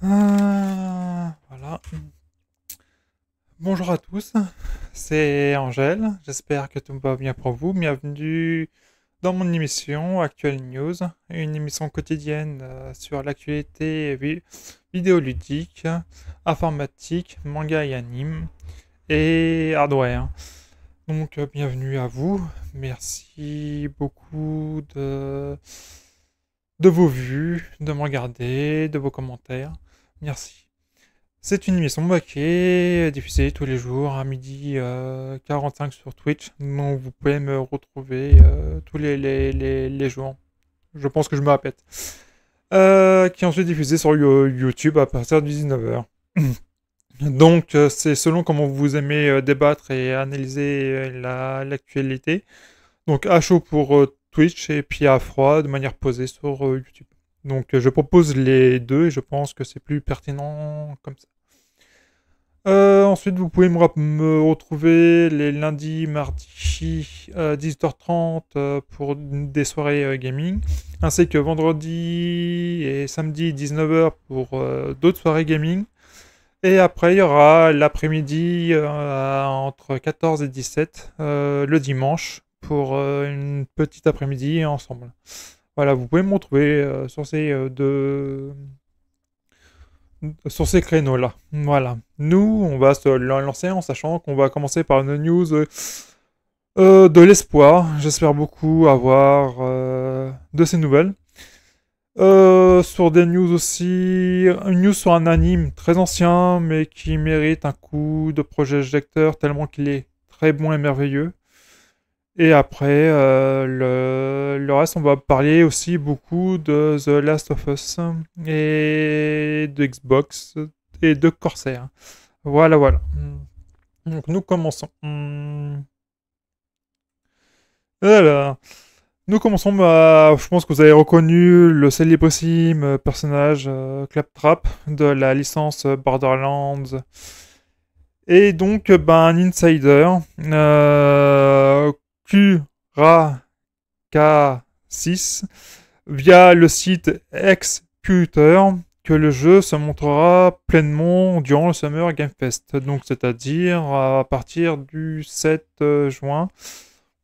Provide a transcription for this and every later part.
Voilà. Bonjour à tous, c'est Angèle. J'espère que tout va bien pour vous. Bienvenue dans mon émission Actual News, une émission quotidienne sur l'actualité vidéoludique, informatique, manga et anime et hardware. Donc bienvenue à vous. Merci beaucoup de vos vues, de me regarder, de vos commentaires. Merci. C'est une émission qui est diffusée tous les jours à midi 45 sur Twitch. Donc vous pouvez me retrouver tous les jours. Je pense que je me répète. Qui est ensuite diffusée sur YouTube à partir de 19h. Donc c'est selon comment vous aimez débattre et analyser l'actualité. Donc à chaud pour Twitch et puis à froid de manière posée sur YouTube. Donc je propose les deux et je pense que c'est plus pertinent comme ça. Ensuite, vous pouvez me retrouver les lundis, mardis, 18h30 pour des soirées gaming, ainsi que vendredi et samedi 19h pour d'autres soirées gaming. Et après, il y aura l'après-midi entre 14 et 17 le dimanche pour une petite après-midi ensemble. Voilà, vous pouvez me retrouver sur ces créneaux-là. Voilà. Nous, on va se lancer en sachant qu'on va commencer par une news de l'espoir. J'espère beaucoup avoir de ces nouvelles. Sur des news aussi, une news sur un anime très ancien, mais qui mérite un coup de projecteur tellement qu'il est très bon et merveilleux. Et après, le reste, on va parler aussi beaucoup de The Last of Us et de Xbox et de Corsair. Voilà, voilà. Donc nous commençons. Alors, nous commençons. Je pense que vous avez reconnu le célébrissime personnage Claptrap de la licence Borderlands. Et donc, un insider, QRAK6, via le site Exputer, que le jeu se montrera pleinement durant le Summer Game Fest. Donc, c'est-à-dire à partir du 7 juin.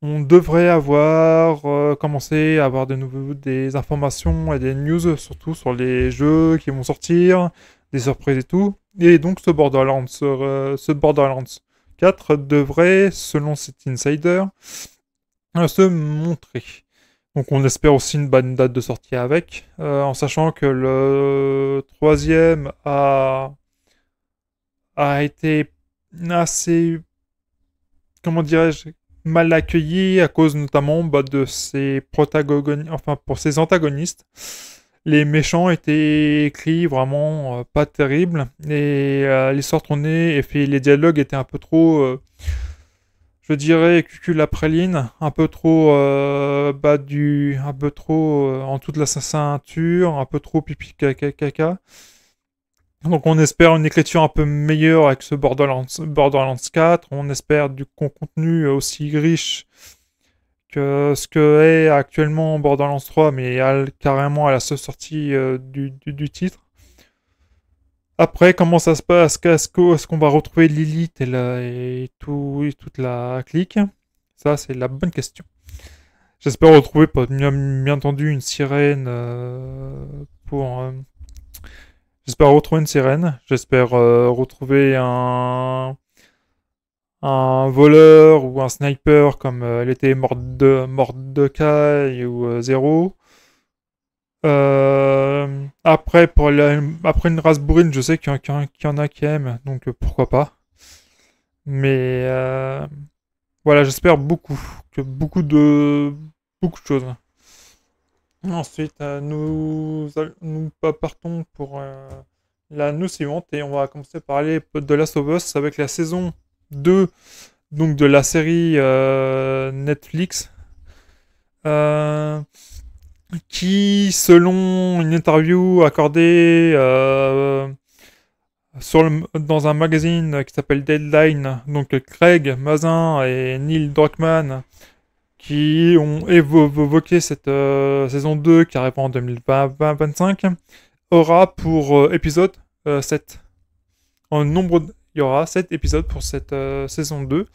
On devrait avoir commencé à avoir des informations et des news, surtout sur les jeux qui vont sortir, des surprises et tout. Et donc ce Borderlands 4 devrait, selon cet insider, se montrer. Donc on espère aussi une bonne date de sortie avec, en sachant que le troisième a été assez, comment dirais-je, mal accueilli à cause notamment de ses protagonistes, enfin pour ses antagonistes. Les méchants étaient écrits vraiment pas terribles et l'histoire tournée et puis les dialogues étaient un peu trop, je dirais, cucul-après-ligne, un peu trop un peu trop en toute la ceinture, un peu trop pipi caca. Donc on espère une écriture un peu meilleure avec ce Borderlands 4. On espère du contenu aussi riche que ce que est actuellement Borderlands 3, mais carrément à la seule sortie du titre. Après, comment ça se passe? Est-ce qu'on va retrouver Lilith et toute la clique? Ça, c'est la bonne question. J'espère retrouver, bien entendu, une sirène J'espère retrouver une sirène. J'espère retrouver un voleur ou un sniper comme l'était Mordecai ou Zero. Après, après une race bourrine, je sais qu'il y en a qui aiment, donc pourquoi pas. Mais voilà, j'espère beaucoup, beaucoup de choses. Ensuite, nous partons pour la news suivante et on va commencer par parler de Last of Us avec la saison 2 donc de la série Netflix qui, selon une interview accordée dans un magazine qui s'appelle Deadline, donc Craig Mazin et Neil Druckmann qui ont évoqué cette saison 2 qui arrivera en 2025, aura pour épisode 7. En nombre, il y aura 7 épisodes pour cette saison 2.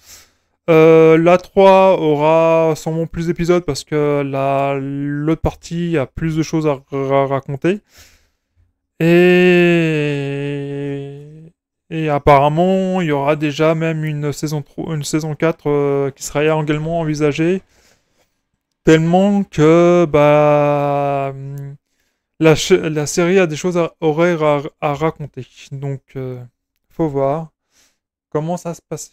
La 3 aura sûrement plus d'épisodes parce que l'autre partie a plus de choses à raconter. Et apparemment, il y aura déjà même une saison 4 qui sera également envisagée. Tellement que la série a des choses horaires à raconter. Donc, faut voir comment ça se passe.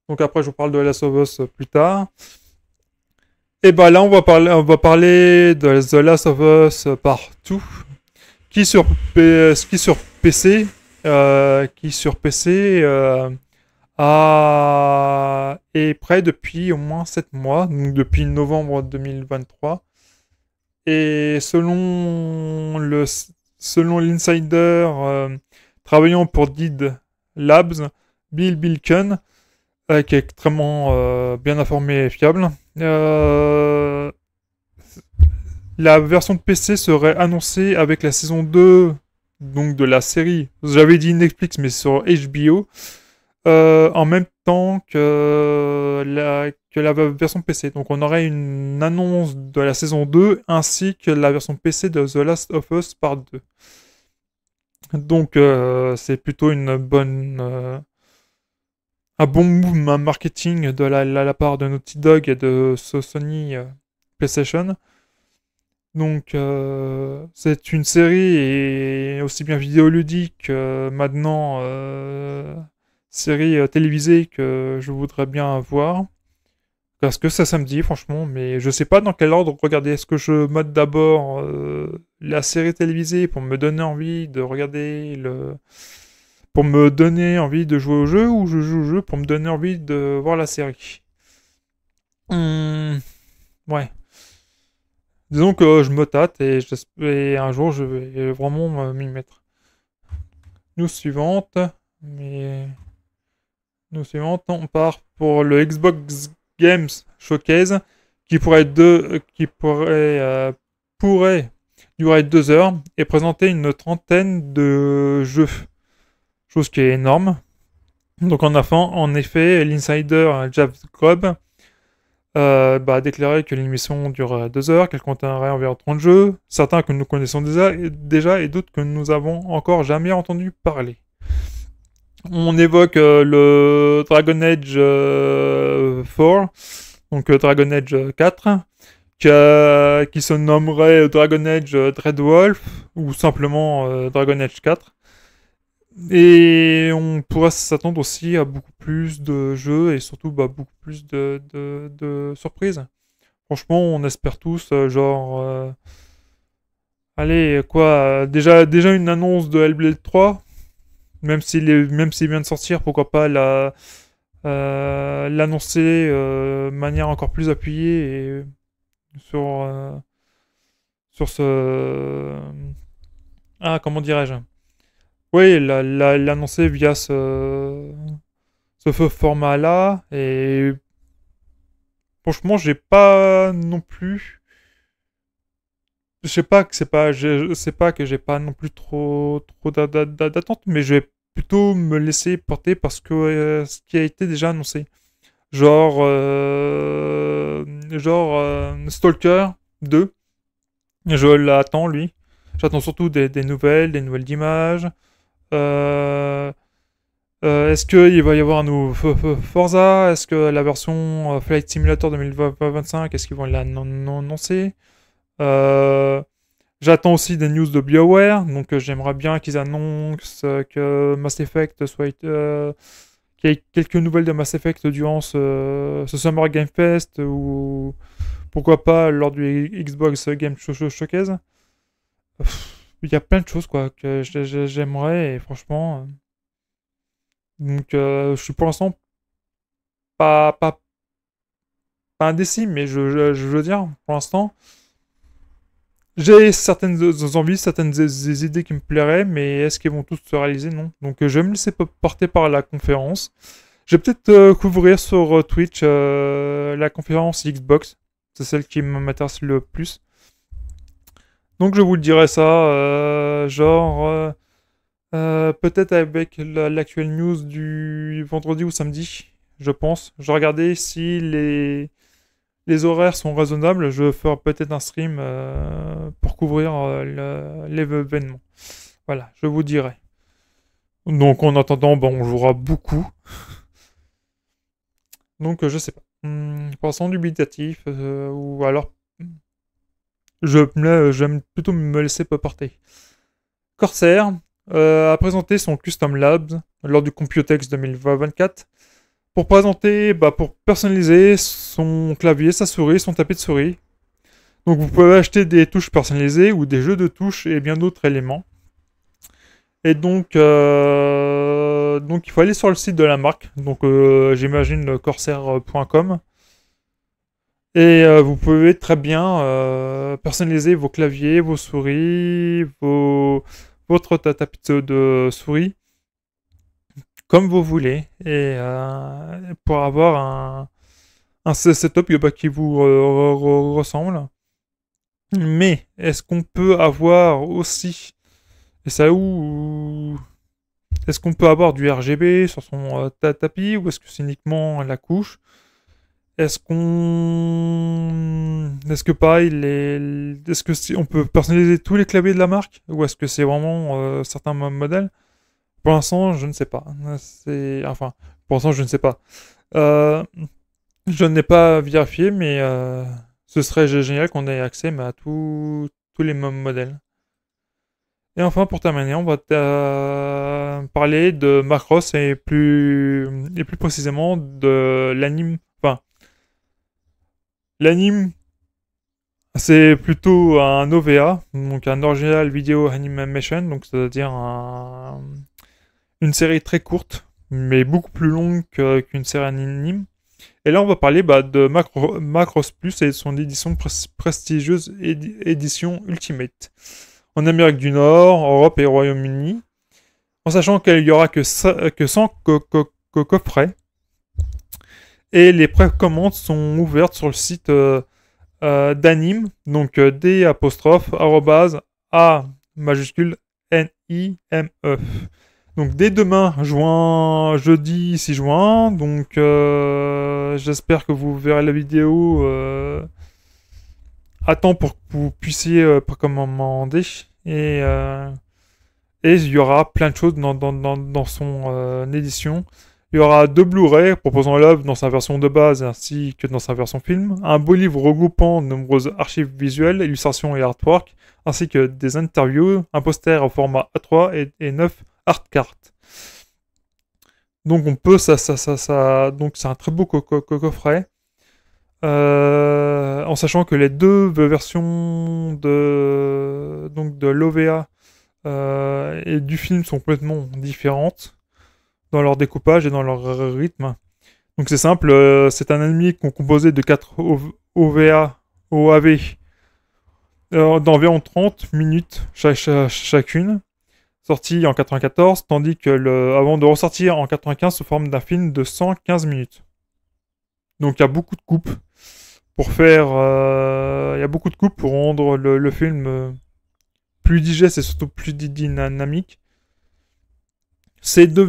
Donc après, je vous parle de The Last of Us plus tard. Et bah là, on va parler de The Last of Us Part 2, qui sur PC, est prêt depuis au moins 7 mois, donc depuis novembre 2023. Et selon l'insider travaillant pour Dead Labs, Bill Bilken, qui est extrêmement bien informé et fiable, la version de PC serait annoncée avec la saison 2 donc de la série. J'avais dit Netflix, mais sur HBO. En même temps que la version PC. Donc on aurait une annonce de la saison 2 ainsi que la version PC de The Last of Us Part 2. Donc c'est plutôt un bon move marketing de la part de Naughty Dog et de Sony PlayStation. Donc c'est une série et aussi bien vidéoludique que maintenant série télévisée que je voudrais bien voir. Parce que ça me dit, franchement, mais je sais pas dans quel ordre regarder. Est-ce que je mode d'abord la série télévisée pour me donner envie de regarder pour me donner envie de jouer au jeu, ou je joue au jeu pour me donner envie de voir la série? Ouais. Disons que je me tâte et un jour je vais vraiment m'y mettre. News suivante. Mais News suivante, on part pour le Xbox Games Showcase qui pourrait durer 2 heures et présenter une trentaine de jeux. Chose qui est énorme. Donc en effet, l'insider Jeff Grubb a déclaré que l'émission durerait 2 heures, qu'elle contiendrait environ 30 jeux, certains que nous connaissons déjà et d'autres que nous avons encore jamais entendu parler. On évoque le Dragon Age 4, donc Dragon Age 4, qui se nommerait Dragon Age Dreadwolf, ou simplement Dragon Age 4. Et on pourrait s'attendre aussi à beaucoup plus de jeux et surtout beaucoup plus de surprises. Franchement, on espère tous, allez, quoi, déjà une annonce de Hellblade 3, même s'il vient de sortir, pourquoi pas l'annoncer de manière encore plus appuyée et sur ce... Ah, comment dirais-je? Oui, l'annoncer via ce format-là. Et franchement, j'ai pas non plus... Je sais pas que j'ai pas non plus trop d'attente, mais je vais plutôt me laisser porter parce que ce qui a été déjà annoncé. Stalker 2. Je l'attends, lui. J'attends surtout des nouvelles d'images. Est-ce qu'il va y avoir un nouveau Forza? Est-ce que la version Flight Simulator 2025, est-ce qu'ils vont l'annoncer? J'attends aussi des news de BioWare, donc j'aimerais bien qu'ils annoncent que Mass Effect qu'il y ait quelques nouvelles de Mass Effect durant ce Summer Game Fest, ou pourquoi pas lors du Xbox Game Showcase. Il y a plein de choses quoi que j'aimerais, et franchement. Donc je suis pour l'instant pas, pas, pas indécis, mais je veux dire, pour l'instant, j'ai certaines envies, certaines des idées qui me plairaient, mais est-ce qu'elles vont tous se réaliser? Non. Donc je vais me laisser porter par la conférence. Je vais peut-être couvrir sur Twitch la conférence Xbox. C'est celle qui m'intéresse le plus. Donc je vous le dirai ça, Peut-être avec l'actuelle news du vendredi ou samedi, je pense. Je regardais si les horaires sont raisonnables. Je ferai peut-être un stream pour couvrir l'événement. Voilà, je vous dirai. Donc en attendant, bon, on jouera beaucoup. Donc je sais pas. Pour l'instant, dubitatif. Ou alors, j'aime plutôt me laisser porter. Corsair a présenté son Custom Labs lors du Computex 2024 pour personnaliser son clavier, sa souris, son tapis de souris. Donc vous pouvez acheter des touches personnalisées ou des jeux de touches et bien d'autres éléments. Et donc il faut aller sur le site de la marque, donc j'imagine corsair.com. Et vous pouvez très bien personnaliser vos claviers, vos souris, votre tapis de souris comme vous voulez. Et pour avoir un setup qui vous ressemble. Mais est-ce qu'on peut avoir aussi, et ça où, est-ce qu'on peut avoir du RGB sur son tapis ou est-ce que c'est uniquement la couche? Est-ce que pareil, est-ce que on peut personnaliser tous les claviers de la marque ou est-ce que c'est vraiment certains modèles? Pour l'instant, je ne sais pas. Enfin, pour l'instant, je ne sais pas. Euh, je n'ai pas vérifié, mais ce serait génial qu'on ait accès à tous les mêmes modèles. Et enfin, pour terminer, on va parler de Macross et plus précisément de l'anime. Enfin, l'anime, c'est plutôt un OVA, donc un Original Video Animation, donc c'est-à-dire une série très courte, mais beaucoup plus longue qu'une série anime. Et là, on va parler de Macross Plus et de son édition prestigieuse édition Ultimate. En Amérique du Nord, Europe et Royaume-Uni, en sachant qu'il n'y aura que 100 coffrets. Et les précommandes sont ouvertes sur le site d'Anime, donc D apostrophe arrobase A majuscule N-I-M-E. Donc dès demain, jeudi 6 juin, donc j'espère que vous verrez la vidéo à temps pour que vous puissiez commander. Et il y aura plein de choses dans son édition. Il y aura 2 Blu-ray proposant l'œuvre dans sa version de base ainsi que dans sa version film, un beau livre regroupant de nombreuses archives visuelles, illustrations et artwork, ainsi que des interviews, un poster au format A3 et 9 art cards. Donc on peut, donc c'est un très beau coffret. En sachant que les deux versions de l'OVA et du film sont complètement différentes dans leur découpage et dans leur rythme. Donc c'est simple, c'est un anime composé de 4 OVA, OAV d'environ 30 minutes chacune, sorti en 94, tandis que avant de ressortir en 95 sous forme d'un film de 115 minutes. Donc il y a beaucoup de coupes pour faire, il y a beaucoup de coupes pour rendre le film plus digeste et surtout plus dynamique. C'est deux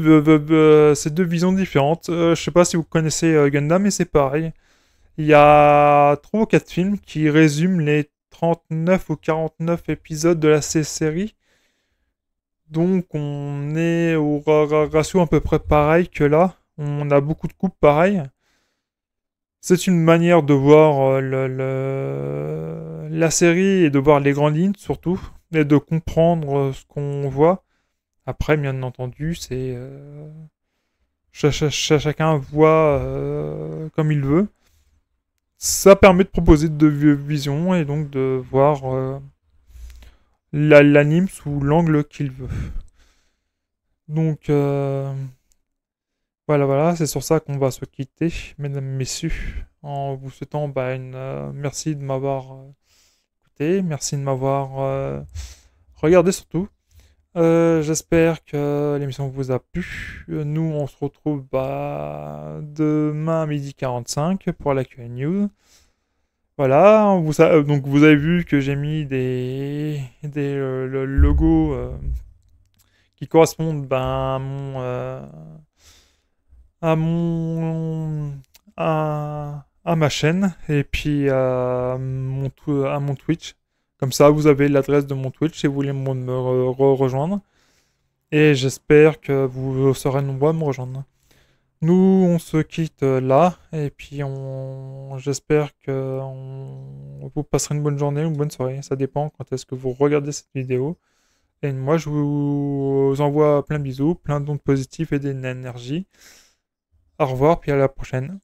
visions différentes. Je sais pas si vous connaissez Gundam, mais c'est pareil. Il y a 3 ou 4 films qui résument les 39 ou 49 épisodes de la série. Donc on est au ratio à peu près pareil que là. On a beaucoup de coupes pareilles. C'est une manière de voir la série et de voir les grandes lignes surtout. Et de comprendre ce qu'on voit. Après, bien entendu, c'est chacun voit comme il veut. Ça permet de proposer deux visions et donc de voir l'anime sous l'angle qu'il veut. Donc voilà, c'est sur ça qu'on va se quitter, mesdames, messieurs, en vous souhaitant merci de m'avoir écouté, merci de m'avoir regardé surtout. J'espère que l'émission vous a plu. Nous, on se retrouve demain à 12h45 pour la Q&A News. Voilà, donc vous avez vu que j'ai mis des logos qui correspondent ben, à mon à ma chaîne et puis à mon Twitch. Comme ça, vous avez l'adresse de mon Twitch si vous voulez rejoindre. Et j'espère que vous serez nombreux à me rejoindre. Nous, on se quitte là et puis j'espère que vous passerez une bonne journée ou une bonne soirée. Ça dépend quand est-ce que vous regardez cette vidéo. Et moi, je vous envoie plein de bisous, plein d'ondes positives et d'énergie. Au revoir, puis à la prochaine.